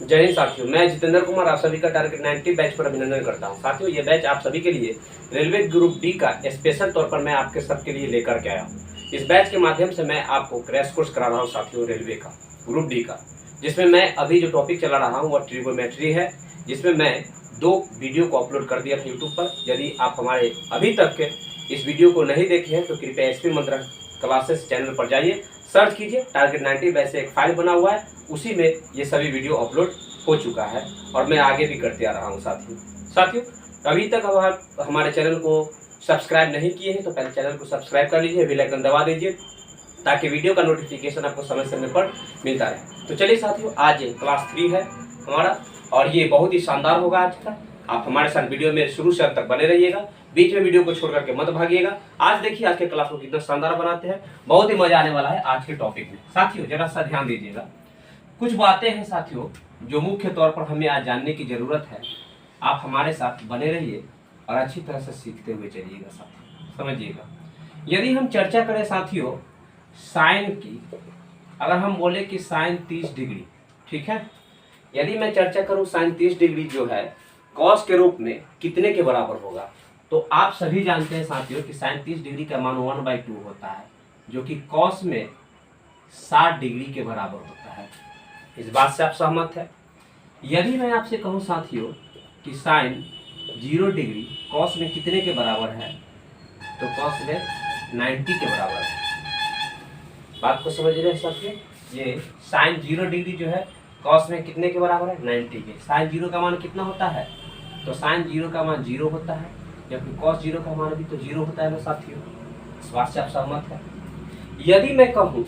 जय हिंद साथियों, मैं जितेंद्र कुमार आप सभी का टारगेट 90 बैच पर अभिनंदन करता हूं। साथियों, ये बैच आप सभी के लिए रेलवे ग्रुप डी का स्पेशल तौर पर मैं आपके सबके लिए लेकर के आया हूं। इस बैच के माध्यम से मैं आपको क्रैश कोर्स करा रहा हूं साथियों, रेलवे का ग्रुप डी का, जिसमें मैं अभी जो टॉपिक चला रहा हूँ वह ट्रिगोनोमेट्री है, जिसमें मैं 2 वीडियो को अपलोड कर दिया था यूट्यूब पर। यदि आप हमारे अभी तक के इस वीडियो को नहीं देखे हैं तो कृपया एसपी मंत्रा क्लासेस चैनल पर जाइए, सर्च कीजिए, टारगेट 90 वैसे एक फाइल बना हुआ है, उसी में ये सभी वीडियो अपलोड हो चुका है और मैं आगे भी करते आ रहा हूँ। साथियों अभी तक आप हमारे चैनल को सब्सक्राइब नहीं किए हैं तो पहले चैनल को सब्सक्राइब कर लीजिए, बेल आइकन दबा दीजिए ताकि वीडियो का नोटिफिकेशन आपको समय समय पर मिलता रहे। तो चलिए साथियों, आज क्लास 3 है हमारा और ये बहुत ही शानदार होगा आज का। आप हमारे साथ वीडियो में शुरू से अंत तक बने रहिएगा, बीच में वीडियो को छोड़ करके मत भागिएगा। आज देखिए आज के क्लास को कितना शानदार बनाते हैं, बहुत ही मजा आने वाला है आज के टॉपिक में। साथियों जरा सा ध्यान दीजिएगा, कुछ बातें हैं साथियों जो मुख्य तौर पर हमें आज जानने की जरूरत है। आप हमारे साथ बने रहिए और अच्छी तरह से सीखते हुए चलिएगा साथियों, समझिएगा। यदि हम चर्चा करें साथियों साइन की, अगर हम बोले कि साइन 30 डिग्री, ठीक है, यदि मैं चर्चा करूं साइन 30 डिग्री जो है कॉस के रूप में कितने के बराबर होगा, तो आप सभी जानते हैं साथियों कि साइन 30 डिग्री का मान 1/2 होता है, जो कि कॉस में 60 डिग्री के बराबर होता है। इस बात से आप सहमत है? यदि मैं आपसे कहूं साथियों कि साइन 0 डिग्री कॉस में कितने के बराबर है, तो कॉस में 90 के बराबर है। बात को समझ रहे हैं साथियों? ये साइन 0 डिग्री जो है कॉस में कितने के बराबर है, 90 के। साइन 0 का मान कितना होता है, तो साइन 0 का मान 0 होता है, जबकि कॉस 0 का मान भी तो 0 होता है ना साथियों। इस बात से आप सहमत है? यदि मैं कहूँ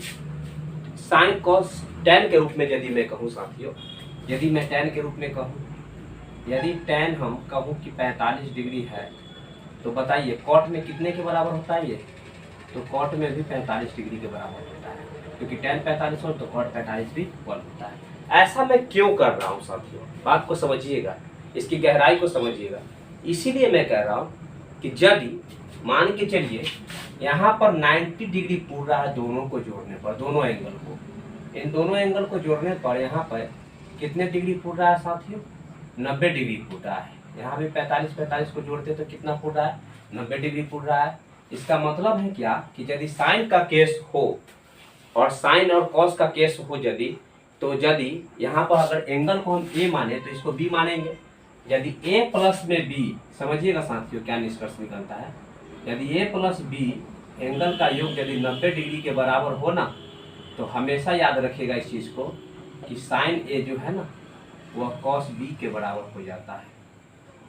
साइन कॉस tan के रूप में, यदि मैं कहूँ साथियों, यदि मैं tan के रूप में कहूँ, यदि tan हम कहूँ कि 45 डिग्री है, तो बताइए कॉट में कितने के बराबर होता है ये, तो कॉट में भी 45 डिग्री के बराबर होता है, क्योंकि tan 45 हो तो कॉट 45 भी 1 होता है। ऐसा मैं क्यों कर रहा हूँ साथियों, बात को समझिएगा, इसकी गहराई को समझिएगा। इसीलिए मैं कह रहा हूँ कि यदि मान के चलिए यहाँ पर 90 डिग्री पूर रहा है दोनों को जोड़ने पर, दोनों एंगल को, इन दोनों एंगल को जोड़ने पर यहाँ पर कितने डिग्री पूर रहा है साथियों, 90 डिग्री पूर रहा है। यहाँ भी 45 को जोड़ते तो कितना पूर रहा है, 90 डिग्री पूर रहा है। इसका मतलब है क्या कि यदि साइन का केस हो और साइन और कॉस का केस हो, यदि तो यदि यहाँ पर अगर एंगल को हम ए माने तो इसको बी मानेंगे। यदि a प्लस में b, समझिएगा साथियों क्या निष्कर्ष निकलता है, यदि a प्लस b एंगल का योग यदि 90 डिग्री के बराबर हो ना, तो हमेशा याद रखिएगा इस चीज़ को कि साइन a जो है ना वह कॉस b के बराबर हो जाता है।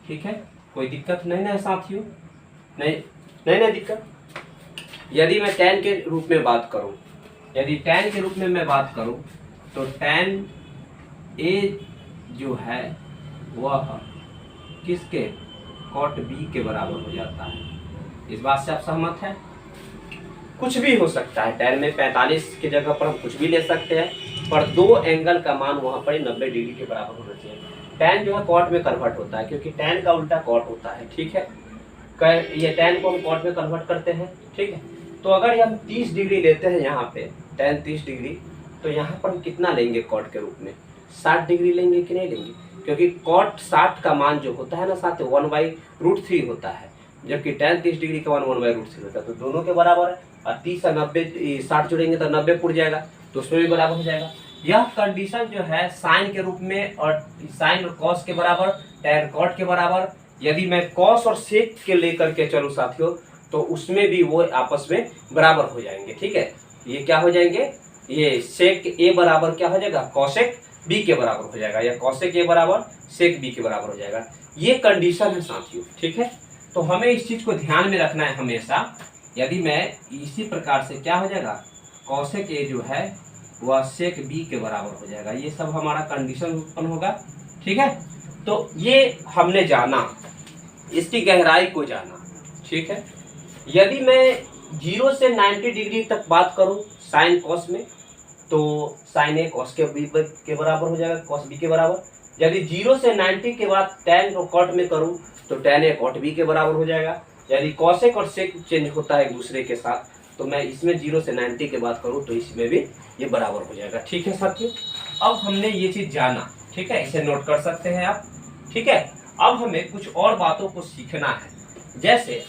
ठीक है, कोई दिक्कत नहीं ना साथियों? नहीं दिक्कत। यदि मैं tan के रूप में बात करूं, यदि tan के रूप में मैं बात करूं तो tan a जो है वह किसके, कॉट b के बराबर हो जाता है। इस बात से आप सहमत हैं? कुछ भी हो सकता है, tan में 45 की जगह पर हम कुछ भी ले सकते हैं, पर दो एंगल का मान वहाँ पर 90 डिग्री के बराबर होना चाहिए। tan जो है कॉट में कन्वर्ट होता है, क्योंकि tan का उल्टा कॉट होता है। ठीक है, ये tan को हम कॉट में कन्वर्ट करते हैं। ठीक है, तो अगर हम 30 डिग्री लेते हैं यहाँ पे, tan 30 डिग्री, तो यहाँ पर हम कितना लेंगे कॉट के रूप में, 60 डिग्री लेंगे कि नहीं लेंगे, क्योंकि कॉट 60 का मान जो होता है ना साथ 1/√3 होता है, जबकि tan 30 डिग्री का मान 1/√3 होता है। तो दोनों के बराबर है और 30 और 90 60 जोड़ेंगे तो 90 पुर जाएगा, तो उसमें भी बराबर हो जाएगा। यह कंडीशन जो है साइन के रूप में और साइन और कॉस के बराबर, tan कॉट के बराबर, यदि मैं कॉस और सेक के लेकर के चलूँ साथियों तो उसमें भी वो आपस में बराबर हो जाएंगे। ठीक है, ये क्या हो जाएंगे, ये सेक ए बराबर क्या हो जाएगा, कॉसेक बी के बराबर हो जाएगा, या कॉसेक ए बराबर सेक बी के बराबर हो जाएगा। ये कंडीशन है साथियों। ठीक है, तो हमें इस चीज को ध्यान में रखना है हमेशा। यदि मैं इसी प्रकार से क्या हो जाएगा, कॉसेक ए जो है वह सेक बी के बराबर हो जाएगा, ये सब हमारा कंडीशन उत्पन्न होगा। ठीक है, तो ये हमने जाना, इसकी गहराई को जाना। ठीक है, यदि मैं 0 से 90 डिग्री तक बात करूं साइन कॉस में, तो साइन ए कॉस के बी के बराबर हो जाएगा, कॉस बी के बराबर। यदि 0 से 90 के बाद tan को कॉट में करूं तो tan ए कॉट बी के बराबर हो जाएगा। यदि कॉसेक और सेक चेंज होता है एक दूसरे के साथ, तो मैं इसमें 0 से 90 के बात करूं तो इसमें भी ये बराबर हो जाएगा। ठीक है साथियों, अब हमने ये चीज़ जाना ठीक है, इसे नोट कर सकते हैं आप। ठीक है, अब हमें कुछ और बातों को सीखना है। जैसे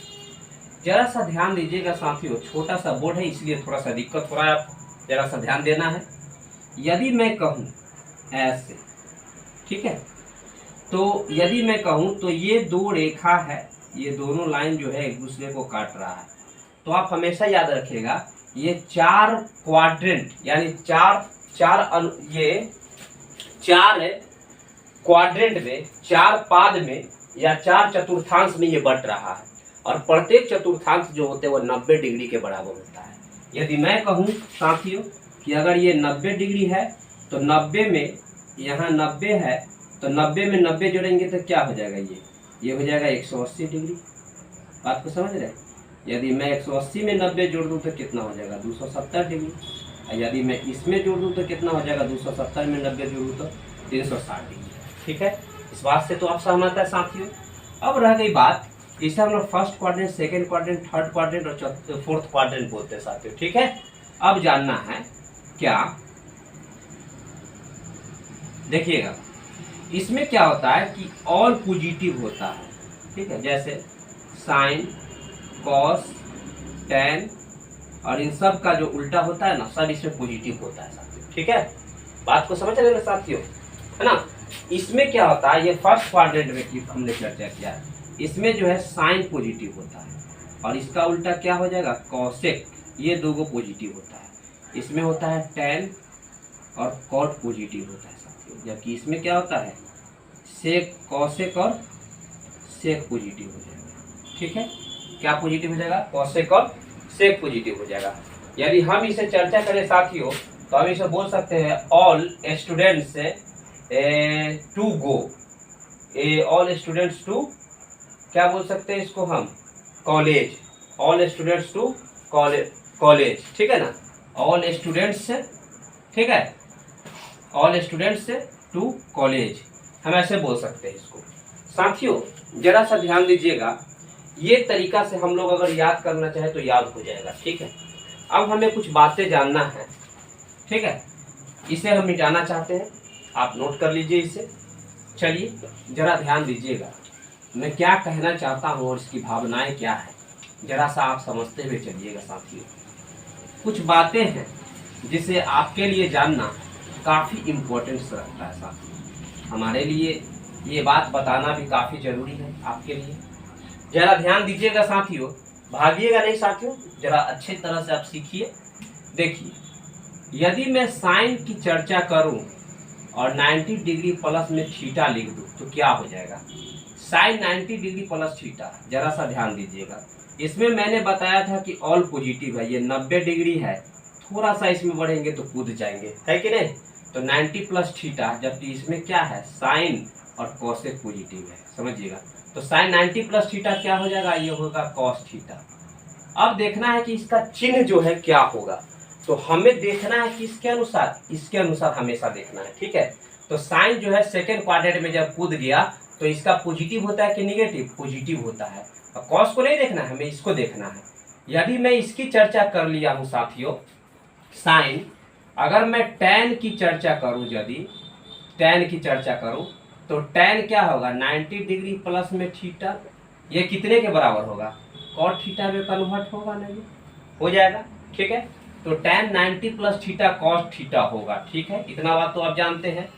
जरा सा ध्यान दीजिएगा साथियों, छोटा सा बोर्ड है इसलिए थोड़ा सा दिक्कत हो रहा है, आपको जरा सा ध्यान देना है। यदि मैं कहूँ ऐसे, ठीक है, तो यदि मैं कहूँ तो ये दो रेखा है, ये दोनों लाइन जो है एक दूसरे को काट रहा है। तो आप हमेशा याद रखिएगा ये 4 क्वाड्रेंट यानी ये 4 क्वाड्रेंट में, 4 पाद में या 4 चतुर्थांश में ये बट रहा है, और प्रत्येक चतुर्थांश जो होते हैं वो 90 डिग्री के बराबर होता है। यदि मैं कहूँ साथियों कि अगर ये 90 डिग्री है तो 90 में, यहाँ 90 है तो 90 में 90 जोड़ेंगे तो क्या हो जाएगा, ये हो जाएगा 180 डिग्री। बात को समझ रहे हैं? यदि मैं 180 में 90 जोड़ दूँ तो कितना हो जाएगा, 270 डिग्री। और यदि मैं इसमें जोड़ दूँ तो कितना हो जाएगा, 270 में 90 जोड़ूँ तो 360 डिग्री। ठीक है, इस बात से तो आप सहमत है साथियों। अब रह गई बात, इसे हम लोग first quadrant, second quadrant, third quadrant और फोर्थ क्वाड्रेंट बोलते हैं साथियों। ठीक है, अब जानना है क्या, देखिएगा इसमें क्या होता है कि ऑल पॉजिटिव होता है। ठीक है, जैसे साइन, कॉस, टेन और इन सब का जो उल्टा होता है ना, सब इसमें पॉजिटिव होता है साथियों। ठीक है, बात को समझ रहे हैं साथियों, है ना। इसमें क्या होता है, ये फर्स्ट क्वाड्रेंट में हमने चर्चा किया, इसमें जो है साइन पॉजिटिव होता है और इसका उल्टा क्या हो जाएगा, कॉसेक, ये दोनों पॉजिटिव होता है। इसमें होता है टेन और कॉट पॉजिटिव होता है साथियों, जबकि इसमें क्या होता है, सेक, कॉसेक और सेक पॉजिटिव हो जाएगा। ठीक है, क्या पॉजिटिव हो जाएगा, कॉसेक और सेक पॉजिटिव हो जाएगा। यदि हम इसे चर्चा करें साथियों तो हम इसे बोल सकते हैं all students to go, all students to, क्या बोल सकते हैं इसको हम, college, all students to college. ठीक है ना, ऑल स्टूडेंट्स, ठीक है, ऑल स्टूडेंट्स टू कॉलेज, हम ऐसे बोल सकते हैं इसको। साथियों जरा सा ध्यान दीजिएगा, ये तरीका से हम लोग अगर याद करना चाहे तो याद हो जाएगा। ठीक है, अब हमें कुछ बातें जानना है। ठीक है, इसे हम मिटाना चाहते हैं, आप नोट कर लीजिए इसे। चलिए जरा ध्यान दीजिएगा मैं क्या कहना चाहता हूँ और इसकी भावनाएं क्या है, जरा सा आप समझते हुए चलिएगा साथियों। कुछ बातें हैं जिसे आपके लिए जानना काफ़ी इम्पोर्टेंस रखता है साथियों, हमारे लिए ये बात बताना भी काफ़ी ज़रूरी है आपके लिए। जरा ध्यान दीजिएगा साथियों, भागिएगा नहीं साथियों, जरा अच्छी तरह से आप सीखिए। देखिए, यदि मैं साइन की चर्चा करूं और 90 डिग्री प्लस में थीटा लिख दूं तो क्या हो जाएगा, साइन 90 डिग्री प्लस थीटा। जरा सा ध्यान दीजिएगा, इसमें मैंने बताया था कि ऑल पॉजिटिव है, ये 90 डिग्री है, थोड़ा सा इसमें बढ़ेंगे तो कूद जाएंगे, है कि नहीं। तो 90 प्लस थीटा, जबकि इसमें क्या है, साइन और कॉसेक पॉजिटिव है, समझिएगा। तो साइन 90 प्लस थीटा क्या हो जाएगा, ये होगा कॉस थीटा। अब देखना है कि इसका चिन्ह जो है क्या होगा, तो हमें देखना है कि इसके अनुसार हमेशा देखना है। ठीक है, तो साइन जो है सेकेंड क्वाड्रेंट में जब कूद गया तो इसका पॉजिटिव होता है कि निगेटिव, पॉजिटिव होता है। और कॉस को नहीं देखना है, हमें इसको देखना है। यदि मैं इसकी चर्चा कर लिया हूँ साथियों, साइन, अगर मैं टैन की चर्चा करूँ, यदि टैन की चर्चा करूँ तो टैन क्या होगा, 90 डिग्री प्लस में थीटा, ये कितने के बराबर होगा, कॉट थीटा में कन्वर्ट होगा, नहीं हो जाएगा। ठीक है, तो tan 90 plus theta cos theta होगा। ठीक है, इतना बात तो आप जानते हैं।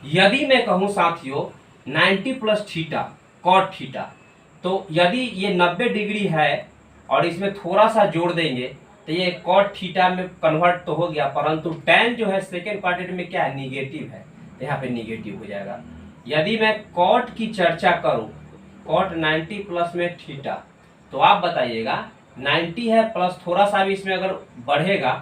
यदि मैं कहूँ साथियों 90 प्लस थीटा कॉट थीटा, तो यदि ये 90 डिग्री है और इसमें थोड़ा सा जोड़ देंगे तो ये कॉट थीटा में कन्वर्ट तो हो गया, परंतु टैन जो है सेकेंड क्वाड्रेंट में क्या है, निगेटिव है, तो यहाँ पे निगेटिव हो जाएगा। यदि मैं कॉट की चर्चा करूं, कॉट 90 प्लस में थीटा, तो आप बताइएगा 90 है प्लस थोड़ा सा भी इसमें अगर बढ़ेगा,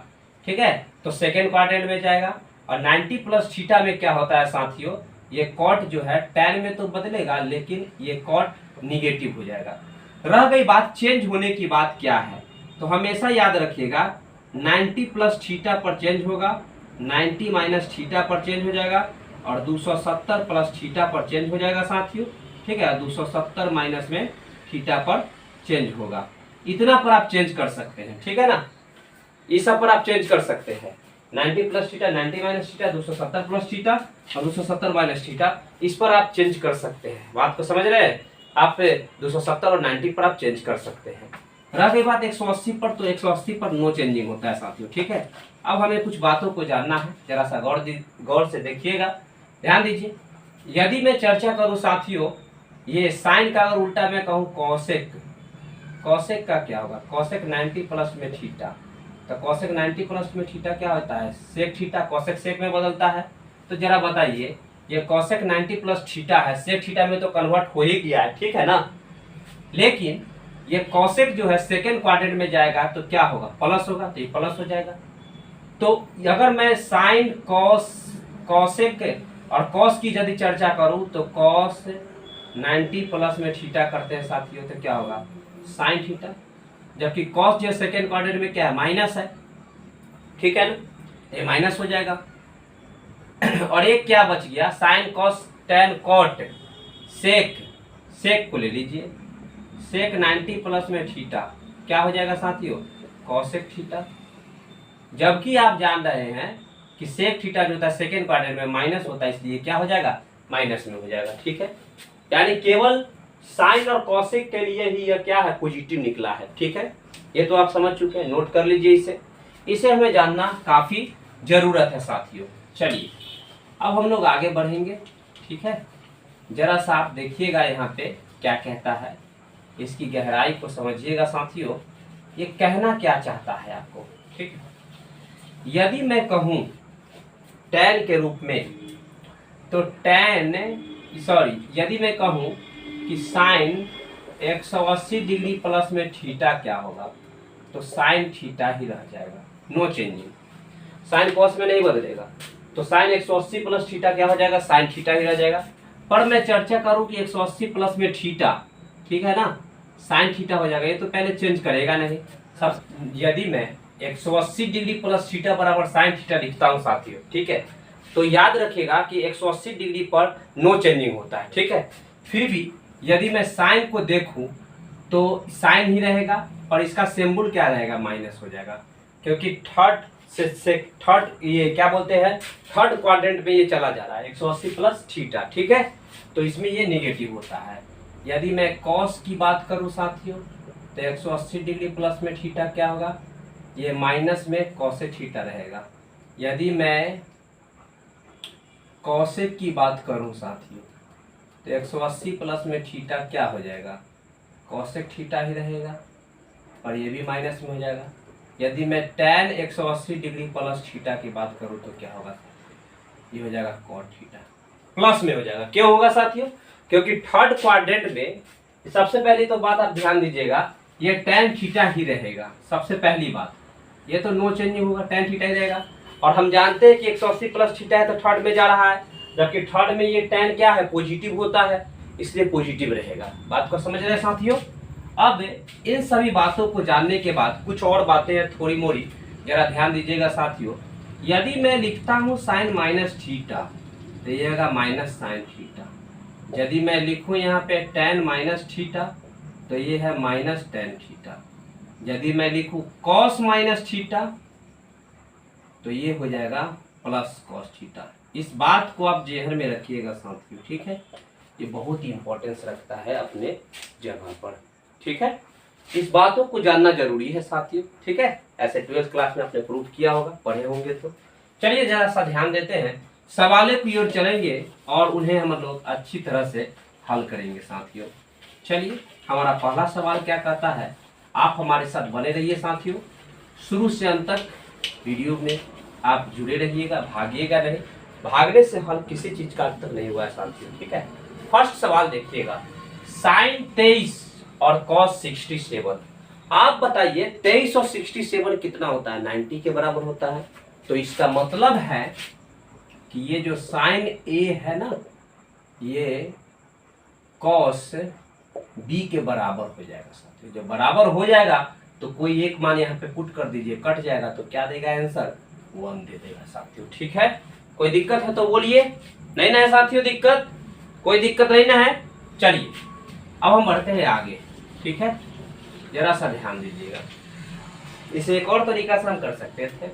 ठीक है, तो सेकेंड क्वाड्रेंट में जाएगा। और 90 प्लस थीटा में क्या होता है साथियों, ये कॉट जो है टैन में तो बदलेगा लेकिन ये कॉट निगेटिव हो जाएगा। रह गई बात चेंज होने की, बात क्या है, तो हमेशा याद रखिएगा 90 प्लस थीटा पर चेंज होगा, 90 माइनस थीटा पर चेंज हो जाएगा और 270 प्लस थीटा पर चेंज हो जाएगा साथियों। ठीक है, 270 माइनस में थीटा पर चेंज होगा। इतना पर आप चेंज कर सकते हैं, ठीक है ना, इस सब पर आप चेंज कर सकते हैं। 90 plus theta, 90 minus theta, 270 plus theta और 270 माइनस थीटा। इस पर आप चेंज कर सकते हैं। बात को समझ रहे हैं? आप 270 और 90 पर आप चेंज कर सकते हैं। रह गई बात 180 पर, तो 180 पर नो चेंजिंग होता है साथियों, ठीक है। अब हमें कुछ बातों को जानना है, जरा सा गौर से देखिएगा, ध्यान दीजिए। यदि मैं चर्चा करूं साथियों, ये साइन का अगर उल्टा मैं कहूं कॉसेक, कॉसेक का क्या होगा? कॉसेक 90 प्लस में थीटा, तो कॉसेक 90 प्लस में थीटा क्या होता है? Sec theta. कॉसेक सेक में बदलता है। तो जरा बताइए, ये कॉसेक 90 प्लस थीटा है, सेक थीटा में तो कन्वर्ट हो ही गया है, ठीक है ना। लेकिन ये कॉसेक जो है सेकेंड क्वाड्रेंट में जाएगा तो क्या होगा? प्लस होगा, तो ये प्लस हो जाएगा। तो अगर मैं साइन कॉस, कॉसेक और कॉस की यदि चर्चा करूं तो कॉस 90 प्लस में थीटा करते हैं साथियों, तो क्या होगा? Sine theta. जबकि कॉस जो सेकेंड क्वाड्रेंट में क्या है? माइनस है, ठीक है ना, ये माइनस हो जाएगा। और एक क्या बच गया? Sine cos tan cot sec, sec को ले लीजिए, सेक 90 प्लस में थीटा क्या हो जाएगा साथियों? Cosec theta. जबकि आप जान रहे हैं कि सेक थीटा जो होता है सेकेंड क्वाड्रेंट में माइनस होता है, इसलिए क्या हो जाएगा? माइनस में हो जाएगा, ठीक है। यानी केवल साइन और कॉसेक के लिए ही यह क्या है? पॉजिटिव निकला है, ठीक है। ये तो आप समझ चुके हैं, नोट कर लीजिए इसे हमें जानना काफी जरूरत है साथियों। चलिए अब हम लोग आगे बढ़ेंगे, ठीक है। जरा सा आप देखिएगा यहाँ पे क्या कहता है, इसकी गहराई को समझिएगा साथियों, ये कहना क्या चाहता है आपको, ठीक है। यदि मैं कहूं tan के रूप में, तो यदि मैं कहूं कि साइन 180 डिग्री प्लस में थीटा क्या होगा, तो साइन थीटा ही रह जाएगा, नो चेंजिंग। साइन कॉस में नहीं बदलेगा, तो साइन 180 प्लस थीटा क्या हो जाएगा? साइन थीटा ही रह जाएगा। पर मैं चर्चा करूं कि 180 प्लस में थीटा, ठीक है ना, साइन थीटा हो जाएगा, ये तो पहले चेंज करेगा नहीं सब। यदि मैं 180 डिग्री प्लस थीटा बराबर साइन थीटा लिखता हूं साथियों, ठीक है, तो याद रखिएगा कि 180 डिग्री पर नो चेंजिंग होता है, ठीक है। फिर भी यदि मैं साइन को देखूं तो साइन ही रहेगा, और इसका सिंबल क्या रहेगा? माइनस हो जाएगा, क्योंकि थर्ड ये क्या बोलते हैं, थर्ड क्वाड्रेंट में ये चला जा रहा है 180 प्लस थीटा, ठीक है। तो इसमें ये नेगेटिव होता है। यदि मैं कॉस की बात करूं साथियों, तो 180 डिग्री प्लस में थीटा क्या होगा? ये माइनस में कॉसेक थीटा रहेगा। यदि मैं कॉसेक की बात करूं साथियों, तो 180 प्लस में थीटा क्या हो जाएगा? कॉसेक थीटा ही रहेगा, और ये भी माइनस में हो जाएगा। यदि मैं tan 180 डिग्री प्लस थीटा की बात करूं तो क्या होगा? ये हो जाएगा कॉट थीटा, प्लस में हो जाएगा। क्यों होगा साथियों? क्योंकि थर्ड क्वाड्रेंट में सबसे पहली तो बात आप ध्यान दीजिएगा, ये tan थीटा ही रहेगा। सबसे पहली बात, ये तो नो चेंजिंग होगा, tan थीटा ही रहेगा। और हम जानते हैं कि 180 प्लस थीटा है तो थर्ड में जा रहा है, जबकि थर्ड में ये tan क्या है? पॉजिटिव होता है, इसलिए पॉजिटिव रहेगा। बात को समझ रहे हैं साथियों? अब इन सभी बातों को जानने के बाद कुछ और बातें हैं थोड़ी मोड़ी, जरा ध्यान दीजिएगा साथियों। यदि मैं लिखता हूं साइन माइनस थीटा, तो ये होगा माइनस साइन थीटा। यदि मैं लिखूं यहाँ पे tan माइनस थीटा, तो ये है माइनस tan थीटा। यदि मैं लिखूं कॉस माइनस थीटा, तो ये हो जाएगा प्लस कॉस थीटा। इस बात को आप जेहन में रखिएगा साथियों, ठीक है। ये बहुत ही इंपॉर्टेंस रखता है अपने जगह पर, ठीक है। इस बातों को जानना जरूरी है साथियों, ठीक है। ऐसे 12th क्लास में आपने प्रूव किया होगा, पढ़े होंगे तो। चलिए जरा सा ध्यान देते हैं, सवालों की ओर चलेंगे और उन्हें हम लोग अच्छी तरह से हल करेंगे साथियों। चलिए हमारा पहला सवाल क्या कहता है, आप हमारे साथ बने रहिए साथियों, शुरू से अंत तक वीडियो में आप जुड़े रहिएगा, भागिएगा नहीं। भागने से हल किसी चीज का अंतर नहीं हुआ है साथियों, ठीक है। फर्स्ट सवाल देखिएगा, साइन 23 और कॉस 67, आप बताइए 23 और 67 कितना होता है? 90 के बराबर होता है। तो इसका मतलब है कि ये जो साइन ए है ना, ये कॉस बी के बराबर हो जाएगा साथियों। जब बराबर हो जाएगा तो कोई एक मान यहाँ पे पुट कर दीजिए, कट जाएगा तो क्या देगा आंसर? 1 दे देगा साथियों, ठीक है। कोई दिक्कत है तो बोलिए, नहीं ना है साथियों दिक्कत? कोई दिक्कत नहीं ना है। चलिए अब हम बढ़ते हैं आगे, ठीक है। जरा सा ध्यान दीजिएगा, इसे एक और तरीका से हम कर सकते थे।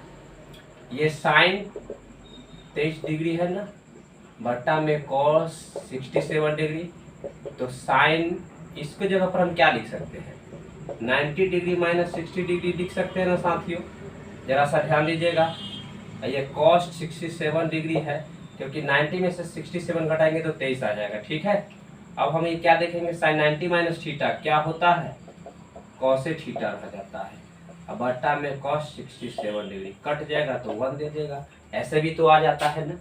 ये साइन 23 डिग्री है ना, बट्टा में कॉस 67 डिग्री। तो साइन इसके जगह पर हम क्या लिख सकते हैं, 90 डिग्री माइनस 60 डिग्री लिख सकते हैं ना साथियों। जरा सा ध्यान दीजिएगा, ये कॉस 67 डिग्री है, क्योंकि 90 में से 67 घटाएंगे तो 23 आ जाएगा। ठीक है, अब हम ये क्या देखेंगे, साइन 90 माइनस थीटा क्या होता है, कॉस थीटा रह जाता है। अब बट्टा में कॉस 67 डिग्री कट जाएगा तो 1 दे देगा। ऐसे भी तो आ जाता है ना,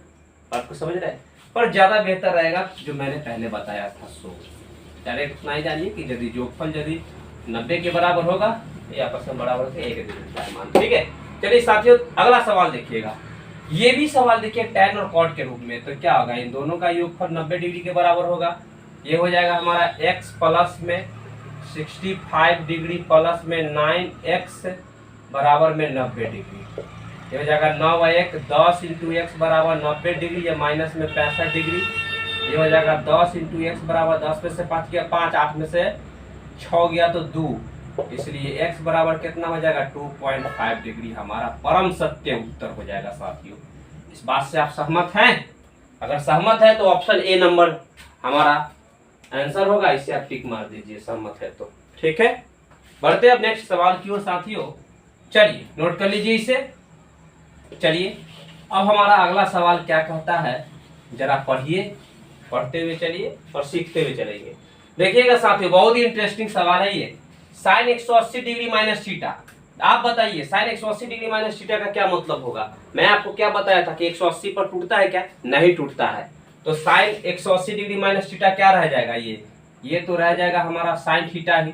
बात को समझ रहे हैं। पर ज्यादा बेहतर रहेगा जो मैंने पहले बताया था, सो डायरेक्ट इतना ही जानिए कि यदि योगफल यदि 90 के बराबर होगा तो आपस में बराबर से 1 मान। ठीक है, चलिए साथियों अगला सवाल देखिएगा। ये भी सवाल देखिए tan और cot के रूप में, तो क्या होगा, इन दोनों का योगफल 90 डिग्री के बराबर होगा। ये हो जाएगा हमारा x प्लस में 65 डिग्री प्लस में 9x बराबर में 90 डिग्री। ये हो जाएगा 9 व 1 10 इंटू एक्स बराबर 90 डिग्री, या माइनस में 65 डिग्री। ये हो जाएगा 10 इंटू एक्स बराबर 10 में से 5 गया 5, 8 में से 6 गया तो 2, इसलिए x बराबर कितना हो जाएगा 2.5 डिग्री हमारा परम सत्य उत्तर हो जाएगा साथियों। इस बात से आप सहमत हैं? अगर सहमत है तो ऑप्शन ए नंबर हमारा आंसर होगा, इसे आप टिक मार दीजिए सहमत है तो। ठीक है, बढ़ते अब नेक्स्ट सवाल की ओर साथियों। चलिए नोट कर लीजिए इसे। चलिए अब हमारा अगला सवाल क्या कहता है, जरा पढ़िए, पढ़ते हुए चलिए और सीखते हुए चलेंगे। देखिएगा साथियों, बहुत ही इंटरेस्टिंग सवाल है ये। साइन 180 डिग्री माइनस थीटा, आप बताइए साइन 180 डिग्री माइनस थीटा का क्या मतलब होगा। मैं आपको क्या बताया था कि 180 पर टूटता है क्या, नहीं टूटता है। तो साइन 180 डिग्री माइनस थीटा क्या रह जाएगा, ये तो रह जाएगा हमारा साइन थीटा ही।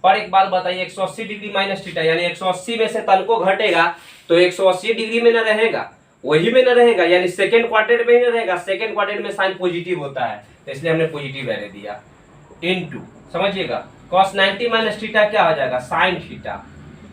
पर एक बात बताइए, 180 डिग्री माइनस थीटा यानी 180 में से तन को घटेगा तो 180 डिग्री में न रहेगा, वही में न रहेगा, यानी सेकेंड क्वाड्रेंट में ही न रहेगा। सेकेंड क्वाड्रेंट में साइन पॉजिटिव होता है, तो इसलिए हमने पॉजिटिव वैल्यू दिया। इनटू समझिएगा cos 90 माइनस थीटा क्या हो जाएगा, साइन थीटा।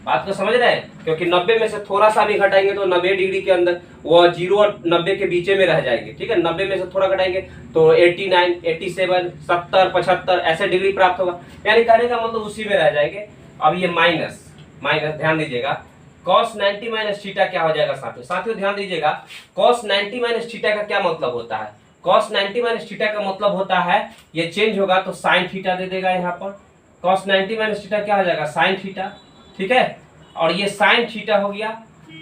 बात को समझ रहे हैं, क्योंकि 90 में से थोड़ा सा भी घटाएंगे तो 90 डिग्री के अंदर वो 0 और 90 के बीच में रह जाएंगे। ठीक है, 90 में से थोड़ा घटाएंगे तो 89, 87, 70, 75 ऐसे डिग्री प्राप्त होगा, यानी कहने का मतलब उसी में रह जाएंगे। अब ये माइनस ध्यान दीजिएगा, cos 90 माइनस थीटा क्या हो जाएगा साथियों ध्यान दीजिएगा। cos 90 माइनस थीटा का क्या मतलब होता है, cos 90 माइनस थीटा का मतलब होता है ये चेंज होगा तो साइन थीटा दे देगा यहाँ पर। cos 90 माइनस थीटा क्या हो जाएगा, साइन थीटा। ठीक है, और ये साइन थीटा हो गया।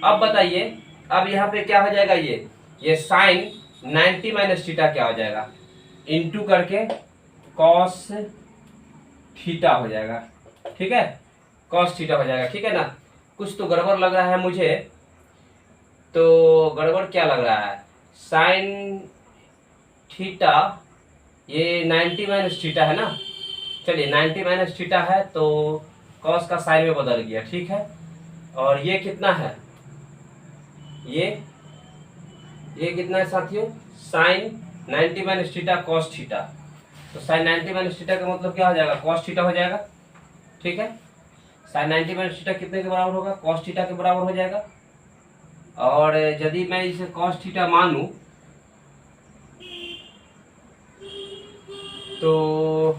अब बताइए, अब यहाँ पे क्या हो जाएगा, ये साइन 90 माइनस थीटा क्या हो जाएगा, इनटू करके cos थीटा हो जाएगा। ठीक है, cos थीटा हो जाएगा। ठीक है ना, कुछ तो गड़बड़ लग रहा है मुझे, तो गड़बड़ क्या लग रहा है, साइन थीटा ये 90 माइनस थीटा है ना। चलिए 90 माइनस थीटा है तो cos का साइन में बदल गया। ठीक है, और ये कितना है, ये कितना है साथियों, साइन 90 माइनस थीटा cos थीटा। तो साइन 90 माइनस थीटा का मतलब क्या हो जाएगा, cos थीटा हो जाएगा। ठीक है, साइन 90 माइनस थीटा कितने के बराबर होगा, cos थीटा के बराबर हो जाएगा। और यदि मैं इसे cos थीटा मानूं तो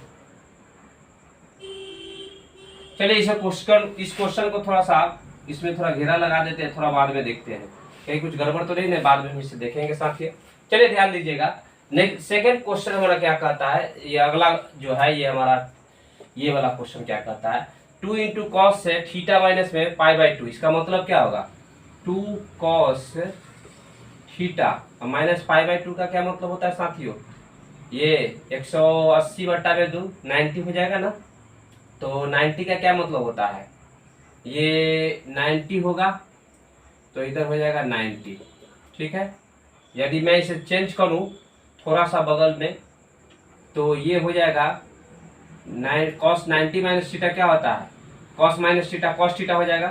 चलिए इस क्वेश्चन को थोड़ा सा इसमें थोड़ा घेरा लगा देते हैं, थोड़ा बाद में देखते हैं कहीं कुछ गड़बड़ तो नहीं है, बाद में हम इसे देखेंगे साथियों। चलिए ध्यान दीजिएगा, नेक्स्ट सेकंड क्वेश्चन हमारा क्या कहता है, ये अगला जो है ये हमारा ये वाला क्वेश्चन क्या कहता है, 2 इंटू कॉस से थीटा माइनस में π/2, इसका मतलब क्या होगा 2 cos थीटा और माइनस π/2 का क्या मतलब होता है साथियों, ये 180/2 90 हो जाएगा ना। तो 90 का क्या मतलब होता है, ये 90 होगा तो इधर हो जाएगा 90। ठीक है, यदि मैं इसे चेंज करूं थोड़ा सा बगल में तो ये हो जाएगा cos 90 माइनस थीटा क्या होता है, cos minus theta cos theta हो जाएगा।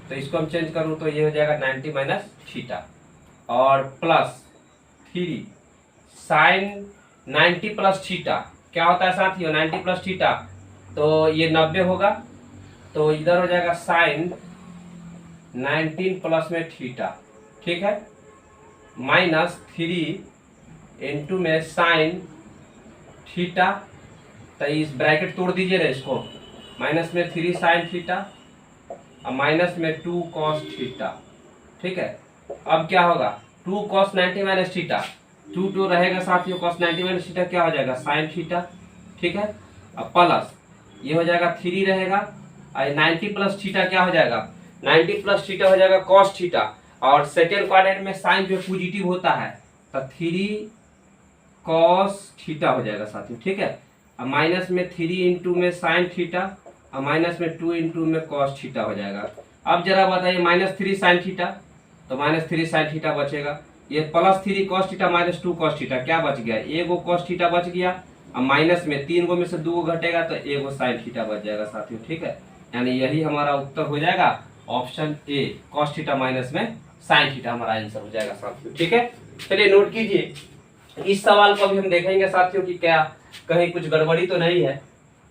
तो इसको हम चेंज करूं तो ये हो जाएगा 90 माइनस थीटा और प्लस 3 साइन 90 प्लस थीटा क्या होता है साथियों, 90 प्लस थीटा तो ये 90 होगा, तो इधर हो जाएगा साइन 19 प्लस में थीटा। ठीक है, माइनस 3 इंटू में साइन थीटा, तो इस ब्रैकेट तोड़ दीजिए ना इसको, माइनस में 3 साइन थीटा और माइनस में 2 cos थीटा। ठीक है, अब क्या होगा, 2 cos 90 माइनस थीटा, 2 रहेगा साथियों, cos 90 माइनस थीटा क्या हो जाएगा, साइन थीटा, ठीक है। अब प्लस ये हो जाएगा 3 रहेगा, और 90 प्लस थीटा क्या हो जाएगा, 90 प्लस थीटा हो जाएगा cos थीटा, और सेकेंड क्वाड्रेंट में साइन जो पॉजिटिव होता है तो 3 cos थीटा हो जाएगा साथियों, ठीक है। अब माइनस में 3 इंटू में साइन थीटा, और माइनस में 2 इंटू में cos थीटा हो जाएगा। अब जरा बताइए -3 साइन थीटा, तो -3 साइन थीटा बचेगा, ये +3 cos थीटा -2 cos थीटा क्या बच गया, एगो cos थीटा बच गया, अब माइनस में 3 गो में से 2 गो घटेगा तो एगो साइन थीटा बच जाएगा साथियों, ठीक है। यानी यही हमारा उत्तर हो जाएगा option A, cos theta minus में साइन थीटा हमारा आंसर हो जाएगा साथियों, ठीक है। चलिए नोट कीजिए, इस सवाल को भी हम देखेंगे साथियों कि क्या कहीं कुछ गड़बड़ी तो नहीं है,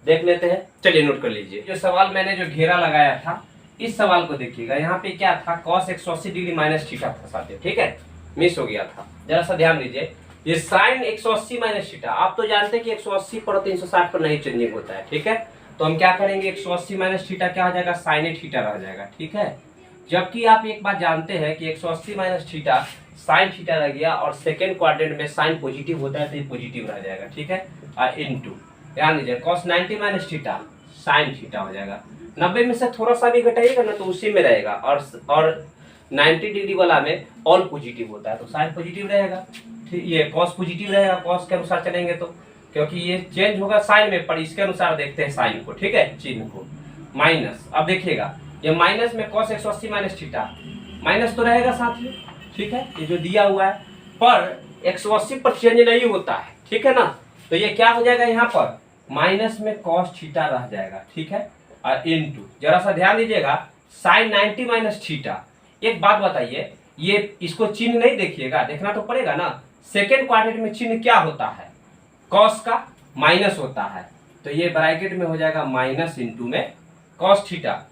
देख लेते हैं। चलिए नोट कर लीजिए, जो सवाल मैंने जो घेरा लगाया था इस सवाल को देखिएगा, यहाँ पे क्या था, cos 180 डिग्री माइनस थीटा था साथियों, ठीक है, मिस हो गया था, जरा सा ध्यान दीजिए। ये साइन 180 माइनस थीटा, आप तो जानते हैं कि 180 पर 360 पर नहीं चेंजिंग होता है, ठीक है। तो हम क्या करेंगे, 180 माइनस थीटा क्या हो जाएगा, साइन थीटा रह जाएगा, ठीक है। जबकि आप एक बात जानते हैं कि 180 माइनस थीटा साइन थीटा रह गया, और सेकेंड क्वाड्रेंट में साइन पॉजिटिव होता है तो ये पॉजिटिव रह जाएगा, ठीक है। और इनटू ध्यान दीजिए cos 90 minus theta sine theta हो जाएगा, 90 में से थोड़ा सा भी घटाइएगा ना तो उसी में रहेगा, और 90 डिग्री वाला में ऑल पॉजिटिव होता है तो साइन पॉजिटिव रहेगा, ठीक, ये cos पॉजिटिव रहेगा, cos के अनुसार चलेंगे तो, क्योंकि ये चेंज होगा साइन में, पर इसके अनुसार देखते हैं साइन को, ठीक है, चिन्ह को। माइनस, अब देखिएगा ये माइनस में cos 180 माइनस थीटा माइनस तो रहेगा साथियों, ठीक है, ये जो दिया हुआ है, पर 180 पर चेंज नहीं होता है, ठीक है ना, तो ये क्या हो जाएगा, यहाँ पर माइनस में cos थीटा रह जाएगा, ठीक है, और इनटू जरा सा ध्यान दीजिएगा साइन 90 माइनस थीटा। एक बात बताइए, ये इसको चिन्ह नहीं देखिएगा, देखना तो पड़ेगा ना, सेकेंड क्वाड्रेंट में चिन्ह क्या होता है, cos का माइनस होता है, तो ये ब्रैकेट में हो जाएगा माइनस इंटू में cos थीटा,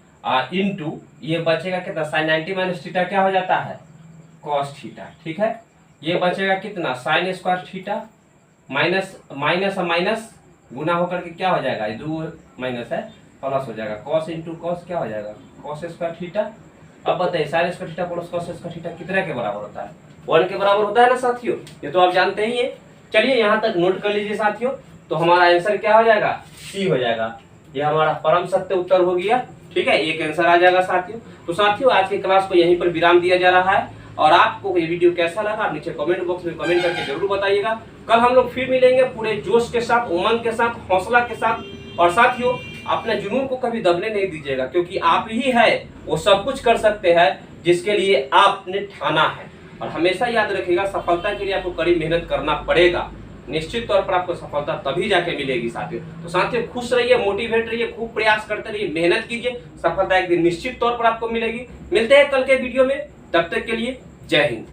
इंटू ये बचेगा कितना, साइन 90 माइनस थीटा क्या हो जाता है, cos थीटा, ठीक है। ये बचेगा कितना, sine square theta, minus minus और माइनस गुना होकर के क्या हो जाएगा, ये 2 माइनस है प्लस हो जाएगा, cos इंटू cos क्या हो जाएगा, cos स्क्वायर थीटा। अब बताइए sine square theta plus cos square theta कितने के बराबर होता है, 1 के बराबर होता है ना साथियों, ये तो आप जानते ही है। चलिए यहाँ तक नोट कर लीजिए साथियों, तो हमारा आंसर क्या हो जाएगा, सी हो जाएगा, ये हमारा परम सत्य उत्तर हो गया, ठीक है, एक आंसर आ जाएगा साथियों। तो साथियों आज की क्लास को यहीं पर विराम दिया जा रहा है, और आपको ये वीडियो कैसा लगा आप नीचे कमेंट बॉक्स में कमेंट करके जरूर बताइएगा। कल हम लोग फिर मिलेंगे पूरे जोश के साथ, उमंग के साथ, हौसला के साथ, और साथियों अपने जुनून को कभी दबने नहीं दीजिएगा, क्योंकि आप ही है वो सब कुछ कर सकते हैं जिसके लिए आपने ठाना है। और हमेशा याद रखिएगा सफलता के लिए आपको कड़ी मेहनत करना पड़ेगा, निश्चित तौर पर आपको सफलता तभी जाके मिलेगी साथियों। तो साथियों खुश रहिए, मोटिवेट रहिए, खूब प्रयास करते रहिए, मेहनत कीजिए, सफलता एक दिन निश्चित तौर पर आपको मिलेगी। मिलते हैं कल के वीडियो में, तब तक के लिए जय हिंद।